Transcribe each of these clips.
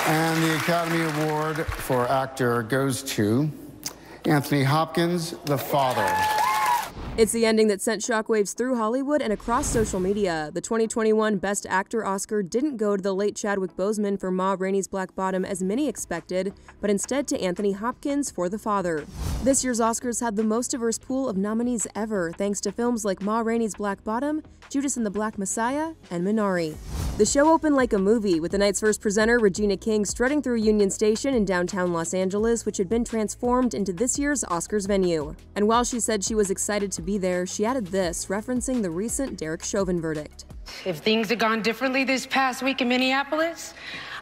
And the Academy Award for Actor goes to Anthony Hopkins, The Father. It's the ending that sent shockwaves through Hollywood and across social media. The 2021 Best Actor Oscar didn't go to the late Chadwick Boseman for Ma Rainey's Black Bottom as many expected, but instead to Anthony Hopkins for The Father. This year's Oscars had the most diverse pool of nominees ever, thanks to films like Ma Rainey's Black Bottom, Judas and the Black Messiah, and Minari. The show opened like a movie, with the night's first presenter, Regina King, strutting through Union Station in downtown Los Angeles, which had been transformed into this year's Oscars venue. And while she said she was excited to be there, she added this, referencing the recent Derek Chauvin verdict. If things had gone differently this past week in Minneapolis,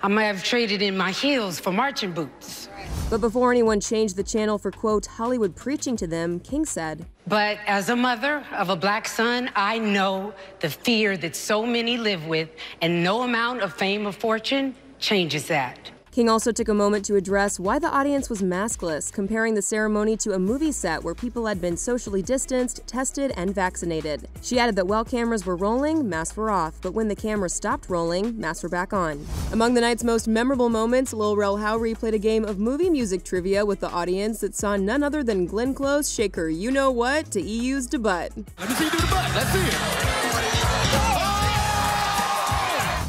I might have traded in my heels for marching boots. But before anyone changed the channel for, quote, Hollywood preaching to them, King said, "But as a mother of a black son, I know the fear that so many live with, and no amount of fame or fortune changes that." King also took a moment to address why the audience was maskless, comparing the ceremony to a movie set where people had been socially distanced, tested, and vaccinated. She added that while cameras were rolling, masks were off, but when the camera stopped rolling, masks were back on. Among the night's most memorable moments, Lil Rel Howery played a game of movie music trivia with the audience that saw none other than Glenn Close shake her you-know-what to EU's to butt. Let me see you do the butt. Let's see it.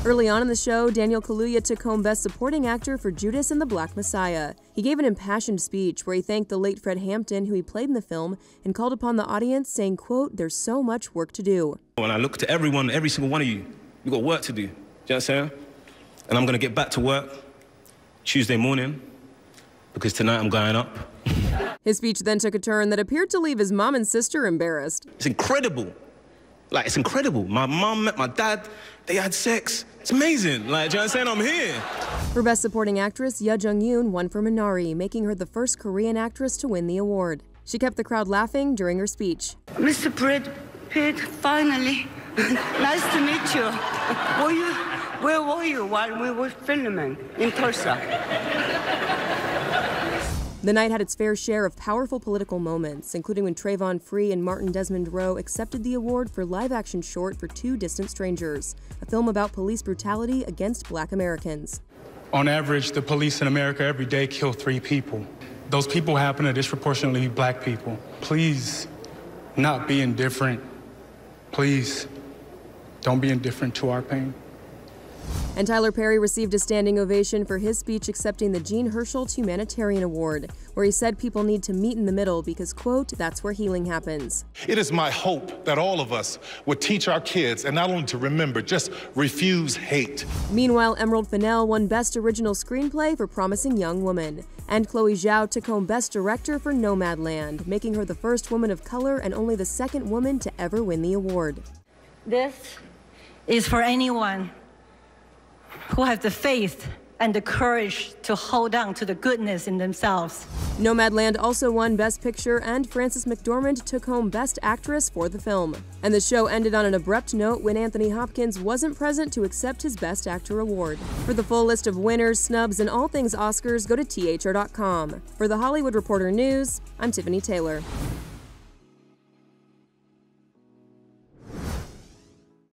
Early on in the show, Daniel Kaluuya took home Best Supporting Actor for Judas and the Black Messiah. He gave an impassioned speech where he thanked the late Fred Hampton, who he played in the film, and called upon the audience, saying, quote, "There's so much work to do." When I look to everyone, every single one of you, you've got work to do. Do you know what I'm saying? And I'm going to get back to work Tuesday morning, because tonight I'm going up. His speech then took a turn that appeared to leave his mom and sister embarrassed. It's incredible. Like, it's incredible. My mom met my dad, they had sex. It's amazing. Like, do you know what I'm saying? I'm here. For Best Supporting Actress, Yoo Jung-yoon won for Minari, making her the first Korean actress to win the award. She kept the crowd laughing during her speech. Mr. Brad Pitt, finally. Nice to meet you. Where were you while we were filming in Tulsa? The night had its fair share of powerful political moments, including when Trayvon Free and Martin Desmond Roe accepted the award for live-action short for Two Distant Strangers, a film about police brutality against Black Americans. On average, the police in America every day kill 3 people. Those people happen to disproportionately be Black people. Please, not be indifferent. Please, don't be indifferent to our pain. And Tyler Perry received a standing ovation for his speech accepting the Jean Hersholt Humanitarian Award, where he said people need to meet in the middle because, quote, that's where healing happens. It is my hope that all of us would teach our kids, and not only to remember, just refuse hate. Meanwhile, Emerald Fennell won Best Original Screenplay for Promising Young Woman, and Chloe Zhao took home Best Director for Nomadland, making her the first woman of color and only the second woman to ever win the award. This is for anyone who have the faith and the courage to hold on to the goodness in themselves. Nomadland also won Best Picture, and Frances McDormand took home Best Actress for the film. And the show ended on an abrupt note when Anthony Hopkins wasn't present to accept his Best Actor award. For the full list of winners, snubs, and all things Oscars, go to THR.com. For The Hollywood Reporter News, I'm Tiffany Taylor.